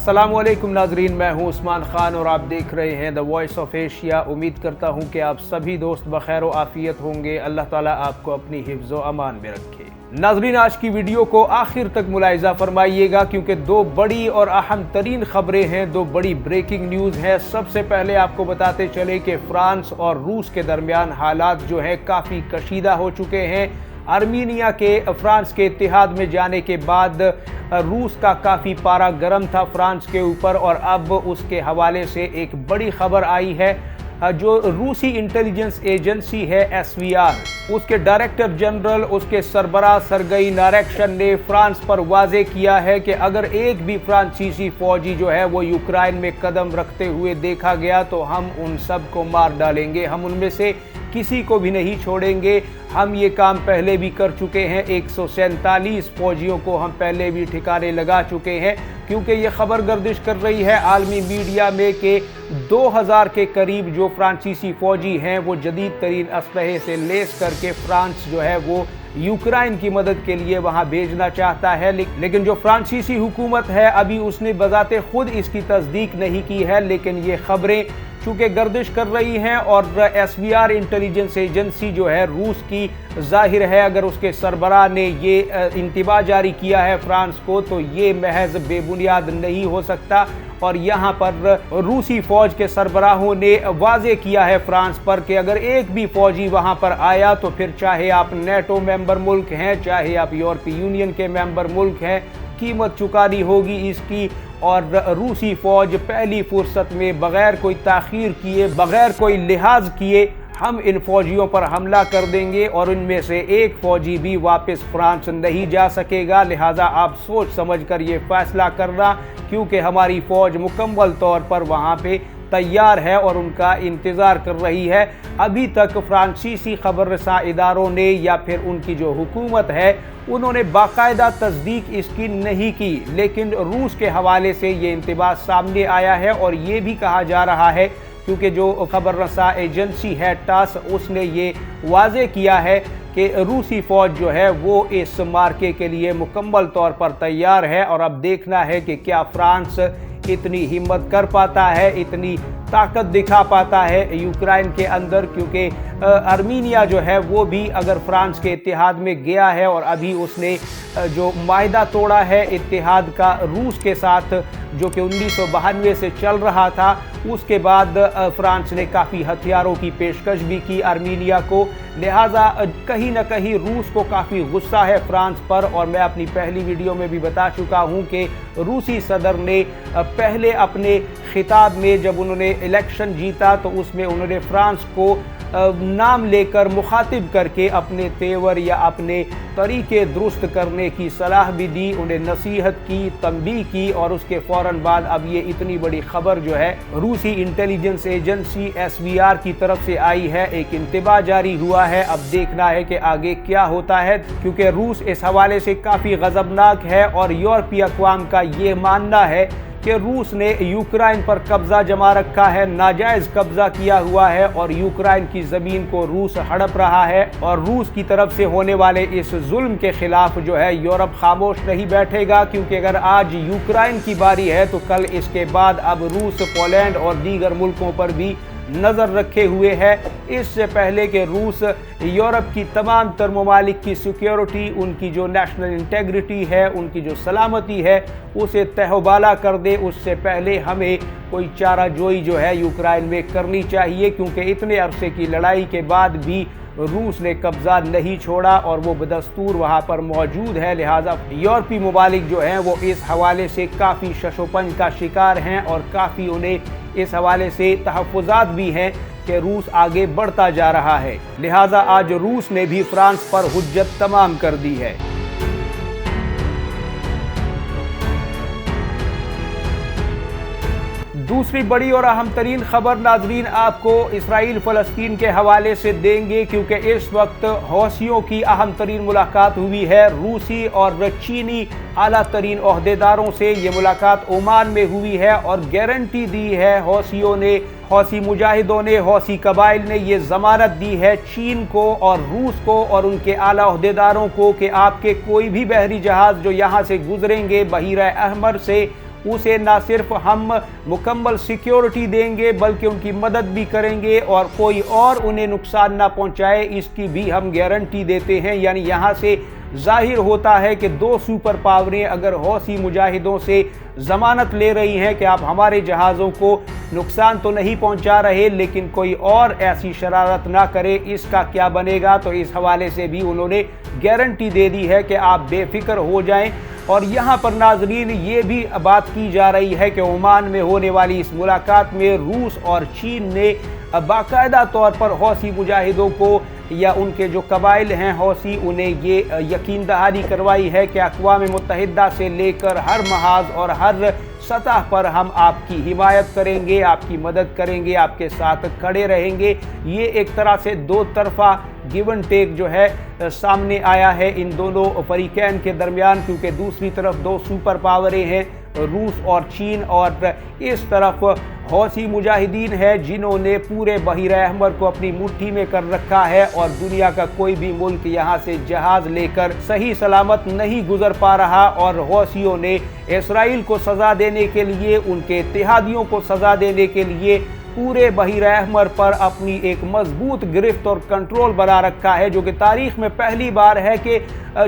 अस्सलामुअलैकुम नाजरीन, मैं हूं उस्मान खान और आप देख रहे हैं द वॉइस ऑफ एशिया। उम्मीद करता हूं कि आप सभी दोस्त बखैर व आफियत होंगे। अल्लाह ताला आपको अपनी हिफ्ज़ व अमान में रखे। नाजरीन, आज की वीडियो को आखिर तक मुलाहिज़ा फरमाइएगा क्योंकि दो बड़ी और अहम तरीन खबरें हैं, दो बड़ी ब्रेकिंग न्यूज़ है। सबसे पहले आपको बताते चले कि फ्रांस और रूस के दरमियान हालात जो है काफ़ी कशीदा हो चुके हैं। आर्मीनिया के फ्रांस के इत्तेहाद में जाने के बाद रूस का काफ़ी पारा गर्म था फ्रांस के ऊपर, और अब उसके हवाले से एक बड़ी खबर आई है। जो रूसी इंटेलिजेंस एजेंसी है SVR, उसके डायरेक्टर जनरल, उसके सरबराह सरगई नारेक्शन ने फ्रांस पर वाजे किया है कि अगर एक भी फ्रांसीसी फौजी जो है वो यूक्रेन में कदम रखते हुए देखा गया तो हम उन सब को मार डालेंगे, हम उनमें से किसी को भी नहीं छोड़ेंगे। हम ये काम पहले भी कर चुके हैं, 147 फौजियों को हम पहले भी ठिकाने लगा चुके हैं, क्योंकि ये खबर गर्दिश कर रही है आलमी मीडिया में कि 2000 के करीब जो फ्रांसीसी फौजी हैं वो जदीद तरीन असलहे से लेस करके फ्रांस जो है वो यूक्रेन की मदद के लिए वहां भेजना चाहता है। लेकिन जो फ्रांसीसी हुकूमत है अभी उसने बजाते खुद इसकी तस्दीक नहीं की है, लेकिन ये खबरें चूँकि गर्दिश कर रही हैं और SVR इंटेलिजेंस एजेंसी जो है रूस की, जाहिर है अगर उसके सरबराह ने ये इंतबा जारी किया है फ्रांस को तो ये महज बेबुनियाद नहीं हो सकता। और यहाँ पर रूसी फौज के सरबराहों ने वाजे किया है फ्रांस पर कि अगर एक भी फौजी वहाँ पर आया तो फिर चाहे आप नेटो मेंबर मुल्क हैं, चाहे आप यूरोपीय यूनियन के मेंबर मुल्क हैं, कीमत चुकानी होगी इसकी। और रूसी फौज पहली फुर्सत में बगैर कोई ताखीर किए, बगैर कोई लिहाज किए हम इन फौजियों पर हमला कर देंगे और इनमें से एक फौजी भी वापस फ्रांस नहीं जा सकेगा। लिहाजा आप सोच समझ कर ये फैसला करना, क्योंकि हमारी फौज मुकम्मल तौर पर वहाँ पे तैयार है और उनका इंतज़ार कर रही है। अभी तक फ्रांसीसी खबर रसा इदारों ने या फिर उनकी जो हुकूमत है उन्होंने बाकायदा तस्दीक इसकी नहीं की, लेकिन रूस के हवाले से ये इंतबा सामने आया है और ये भी कहा जा रहा है, क्योंकि जो खबर रसा एजेंसी है टास, उसने ये वाजे किया है कि रूसी फौज जो है वो इस मार्के के लिए मुकम्मल तौर पर तैयार है। और अब देखना है कि क्या फ्रांस इतनी हिम्मत कर पाता है, इतनी ताकत दिखा पाता है यूक्रेन के अंदर, क्योंकि आर्मीनिया जो है वो भी अगर फ्रांस के इत्तेहाद में गया है और अभी उसने जो मायदा तोड़ा है इत्तेहाद का रूस के साथ जो कि 1992 से चल रहा था, उसके बाद फ्रांस ने काफ़ी हथियारों की पेशकश भी की आर्मीनिया को। लिहाजा कहीं ना कहीं रूस को काफ़ी गुस्सा है फ्रांस पर। और मैं अपनी पहली वीडियो में भी बता चुका हूं कि रूसी सदर ने पहले अपने खिताब में जब उन्होंने इलेक्शन जीता तो उसमें उन्होंने फ्रांस को नाम लेकर मुखातिब करके अपने तेवर या अपने तरीके दुरुस्त करने की सलाह भी दी, उन्हें नसीहत की, तंबीह की। और उसके फ़ौरन बाद अब ये इतनी बड़ी खबर जो है रूसी इंटेलिजेंस एजेंसी SVR की तरफ से आई है, एक इंतबा जारी हुआ है। अब देखना है कि आगे क्या होता है, क्योंकि रूस इस हवाले से काफ़ी गज़बनाक है और यूरोपीय अक़वाम का ये मानना है कि रूस ने यूक्रेन पर कब्जा जमा रखा है, नाजायज़ कब्जा किया हुआ है और यूक्रेन की ज़मीन को रूस हड़प रहा है। और रूस की तरफ से होने वाले इस जुल्म के खिलाफ जो है यूरोप खामोश नहीं बैठेगा, क्योंकि अगर आज यूक्रेन की बारी है तो कल इसके बाद अब रूस पोलैंड और दीगर मुल्कों पर भी नज़र रखे हुए है। इससे पहले कि रूस यूरोप की तमाम तर ममालिक की सिक्योरिटी, उनकी जो नेशनल इंटेग्रिटी है, उनकी जो सलामती है उसे तहबाला कर दे, उससे पहले हमें कोई चारा जोई जो है यूक्रेन में करनी चाहिए, क्योंकि इतने अरसे की लड़ाई के बाद भी रूस ने कब्जा नहीं छोड़ा और वो बदस्तूर वहाँ पर मौजूद है। लिहाजा यूरोपीय ममालिक जो हैं वो इस हवाले से काफ़ी शशोपंज का शिकार हैं और काफ़ी उन्हें इस हवाले से तहफ़्फ़ुज़ात भी हैं कि रूस आगे बढ़ता जा रहा है। लिहाजा आज रूस ने भी फ्रांस पर हुज्जत तमाम कर दी है। दूसरी बड़ी और अहम तरीन खबर नाजरीन आपको इसराइल फ़लस्तीन के हवाले से देंगे, क्योंकि इस वक्त हौसियों की अहम तरीन मुलाकात हुई है। रूसी और चीनी आला तरीन ओहदेदारों से ये मुलाकात ओमान में हुई है और गारंटी दी है हौसियों ने, हौसी मुजाहिदों ने, हौसी कबाइल ने ये ज़मानत दी है चीन को और रूस को और उनके आला ओहदेदारों को कि आपके कोई भी बहरी जहाज़ जो यहाँ से गुजरेंगे बहीरा अहमर से, उसे ना सिर्फ हम मुकम्मल सिक्योरिटी देंगे बल्कि उनकी मदद भी करेंगे और कोई और उन्हें नुकसान ना पहुंचाए इसकी भी हम गारंटी देते हैं। यानी यहाँ से जाहिर होता है कि दो सुपर पावरें अगर हौसी मुजाहिदों से जमानत ले रही हैं कि आप हमारे जहाज़ों को नुकसान तो नहीं पहुंचा रहे लेकिन कोई और ऐसी शरारत ना करे, इसका क्या बनेगा। तो इस हवाले से भी उन्होंने गारंटी दे दी है कि आप बेफिक्र हो जाएं। और यहाँ पर नाजरीन ये भी बात की जा रही है कि ओमान में होने वाली इस मुलाकात में रूस और चीन ने बाकायदा तौर पर हौसी मुजाहिदों को या उनके जो कबाइल हैं हौसी उन्हें ये यकीन दहानी करवाई है कि अक़वाम मुत्तहिदा से लेकर हर महाज और हर सतह पर हम आपकी हिमायत करेंगे, आपकी मदद करेंगे, आपके साथ खड़े रहेंगे। ये एक तरह से दो तरफा गिव एंड टेक जो है सामने आया है इन दोनों फरीकैन के दरमियान, क्योंकि दूसरी तरफ दो सुपर पावरें हैं रूस और चीन और इस तरफ हौसी मुजाहिदीन है जिन्होंने पूरे बहिर अहमर को अपनी मुट्ठी में कर रखा है और दुनिया का कोई भी मुल्क यहाँ से जहाज लेकर सही सलामत नहीं गुजर पा रहा। और हौसियों ने इसराइल को सज़ा देने के लिए, उनके इत्तेहादियों को सज़ा देने के लिए पूरे बहिर अहमर पर अपनी एक मजबूत गिरफ्त और कंट्रोल बना रखा है, जो कि तारीख में पहली बार है कि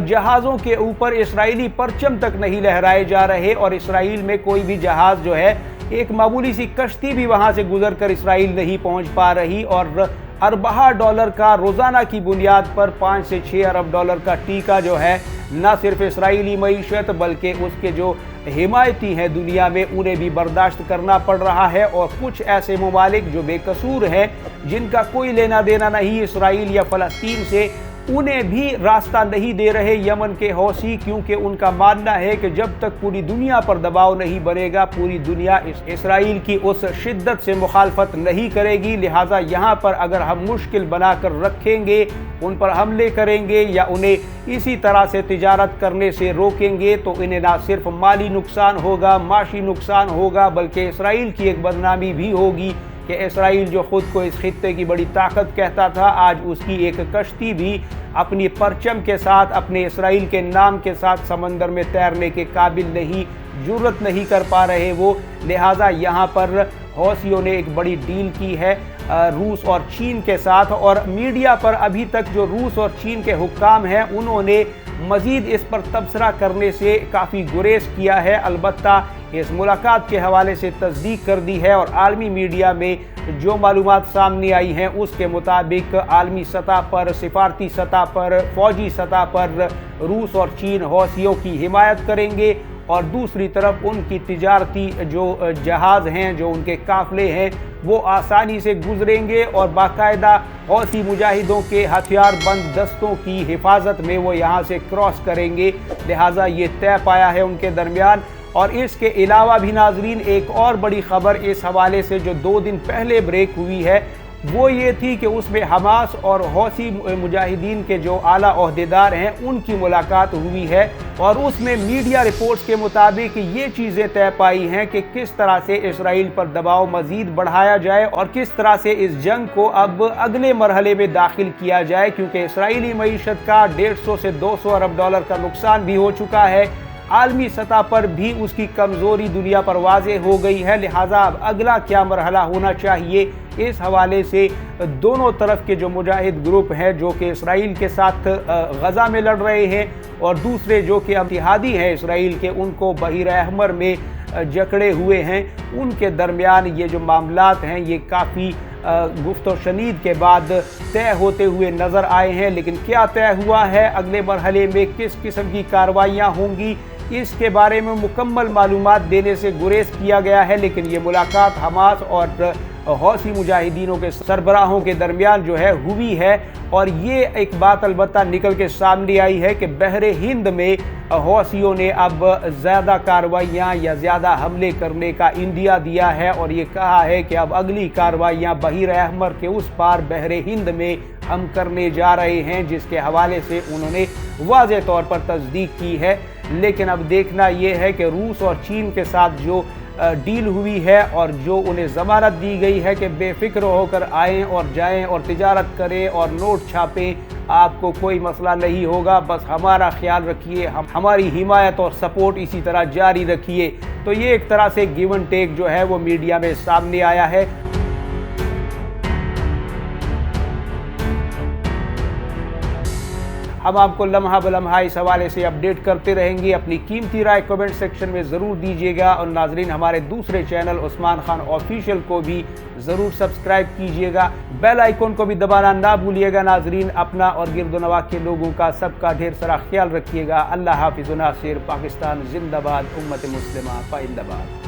जहाज़ों के ऊपर इसराइली परचम तक नहीं लहराए जा रहे और इसराइल में कोई भी जहाज़ जो है, एक मामूली सी कश्ती भी वहाँ से गुजर कर इसराइल नहीं पहुँच पा रही। और अरबा डॉलर का रोज़ाना की बुनियाद पर 5 से 6 अरब डॉलर का टीका जो है न सिर्फ इसराइली मईशत बल्कि उसके जो हिमायती हैं दुनिया में उन्हें भी बर्दाश्त करना पड़ रहा है। और कुछ ऐसे ममालिक जो बेकसूर हैं, जिनका कोई लेना देना नहीं इसराइल या फ़लस्तीन से, उन्हें भी रास्ता नहीं दे रहे यमन के हौसी, क्योंकि उनका मानना है कि जब तक पूरी दुनिया पर दबाव नहीं बनेगा पूरी दुनिया इसराइल की उस शिद्दत से मुखालफत नहीं करेगी। लिहाजा यहाँ पर अगर हम मुश्किल बनाकर रखेंगे, उन पर हमले करेंगे या उन्हें इसी तरह से तिजारत करने से रोकेंगे तो इन्हें ना सिर्फ माली नुकसान होगा, माशी नुकसान होगा, बल्कि इसराइल की एक बदनामी भी होगी कि इसराइल जो खुद को इस खित्ते की बड़ी ताकत कहता था, आज उसकी एक कश्ती भी अपनी परचम के साथ, अपने इसराइल के नाम के साथ समंदर में तैरने के काबिल नहीं, जुर्रत नहीं कर पा रहे वो। लिहाजा यहाँ पर हौसियों ने एक बड़ी डील की है रूस और चीन के साथ। और मीडिया पर अभी तक जो रूस और चीन के हुक्काम हैं उन्होंने मज़ीद इस पर तबसरा करने से काफ़ी गुरेज किया है। अलबत्ता इस मुलाकात के हवाले से तस्दीक कर दी है और आलमी मीडिया में जो मालूमात सामने आई हैं उसके मुताबिक आलमी सतह पर, सिफारती सतह पर, फ़ौजी सतह पर रूस और चीन हौसियों की हिमायत करेंगे और दूसरी तरफ उनकी तिजारती जो जहाज़ हैं, जो उनके काफ़िले हैं, वो आसानी से गुजरेंगे और बाकायदा हौसी मुजाहिदों के हथियार बंद दस्तों की हिफाजत में वो यहाँ से क्रॉस करेंगे। लिहाजा ये तय पाया है उनके दरमियान। और इसके अलावा भी नाजरीन एक और बड़ी खबर इस हवाले से जो 2 दिन पहले ब्रेक हुई है वो ये थी कि उसमें हमास और हौसी मुजाहिदीन के जो आला ओहदेदार हैं उनकी मुलाकात हुई है और उसमें मीडिया रिपोर्ट्स के मुताबिक ये चीज़ें तय पाई हैं कि किस तरह से इसराइल पर दबाव मज़ीद बढ़ाया जाए और किस तरह से इस जंग को अब अगले मरहले में दाखिल किया जाए, क्योंकि इसराइली मईशत का 150 से 200 अरब डॉलर का नुकसान भी हो चुका है। आलमी सतह पर भी उसकी कमज़ोरी दुनिया पर वाज़े हो गई है। लिहाजा अब अगला क्या मरहला होना चाहिए, इस हवाले से दोनों तरफ के जो मुजाहिद ग्रुप हैं जो कि इसराइल के साथ गज़ा में लड़ रहे हैं और दूसरे जो कि इत्तेहादी हैं इसराइल के, उनको बहिर अहमर में जकड़े हुए हैं, उनके दरमियान ये जो मामलात हैं ये काफ़ी गुफ्तो शनीद के बाद तय होते हुए नज़र आए हैं। लेकिन क्या तय हुआ है, अगले मरहले में किस किस्म की कार्रवाइयाँ होंगी, इसके बारे में मुकम्मल मालूमात देने से गुरेज किया गया है। लेकिन ये मुलाकात हमास और हौसी मुजाहिदीनों के सरबराहों के दरमियान जो है हुई है और ये एक बात अलबत्ता निकल के सामने आई है कि बहरे हिंद में हौसियों ने अब ज़्यादा कार्रवाइयाँ या ज़्यादा हमले करने का इंदिया दिया है और ये कहा है कि अब अगली कार्रवाइयाँ बहिर अहमर के उस पार बहरे हिंद में हम करने जा रहे हैं, जिसके हवाले से उन्होंने वाज़े तौर पर तस्दीक की है। लेकिन अब देखना यह है कि रूस और चीन के साथ जो डील हुई है और जो उन्हें ज़मानत दी गई है कि बेफिक्र होकर आएँ और जाएँ और तिजारत करें और नोट छापें آپ کو کوئی مسئلہ نہیں ہوگا، بس ہمارا خیال رکھیے، ہماری حمایت اور سپورٹ اسی طرح جاری رکھیے۔ تو یہ ایک طرح سے گیو اینڈ ٹیک جو ہے وہ میڈیا میں سامنے آیا ہے۔ ہم آپ کو لمحہ بلمحہ اس حوالے سے اپڈیٹ کرتے رہیں گے۔ اپنی قیمتی رائے کمنٹ سیکشن میں ضرور دیجیے گا، اور ناظرین ہمارے دوسرے چینل عثمان خان آفیشیل کو بھی ضرور سبسکرائب کیجیے گا، بیل آئیکن کو بھی دبانا نہ بھولیے گا۔ ناظرین اپنا اور گرد و نواح کے لوگوں کا سب کا ڈھیر سارا خیال رکھیے گا۔ اللہ حافظ و ناصر۔ پاکستان زندہ باد، امت مسلمہ پائندہ باد۔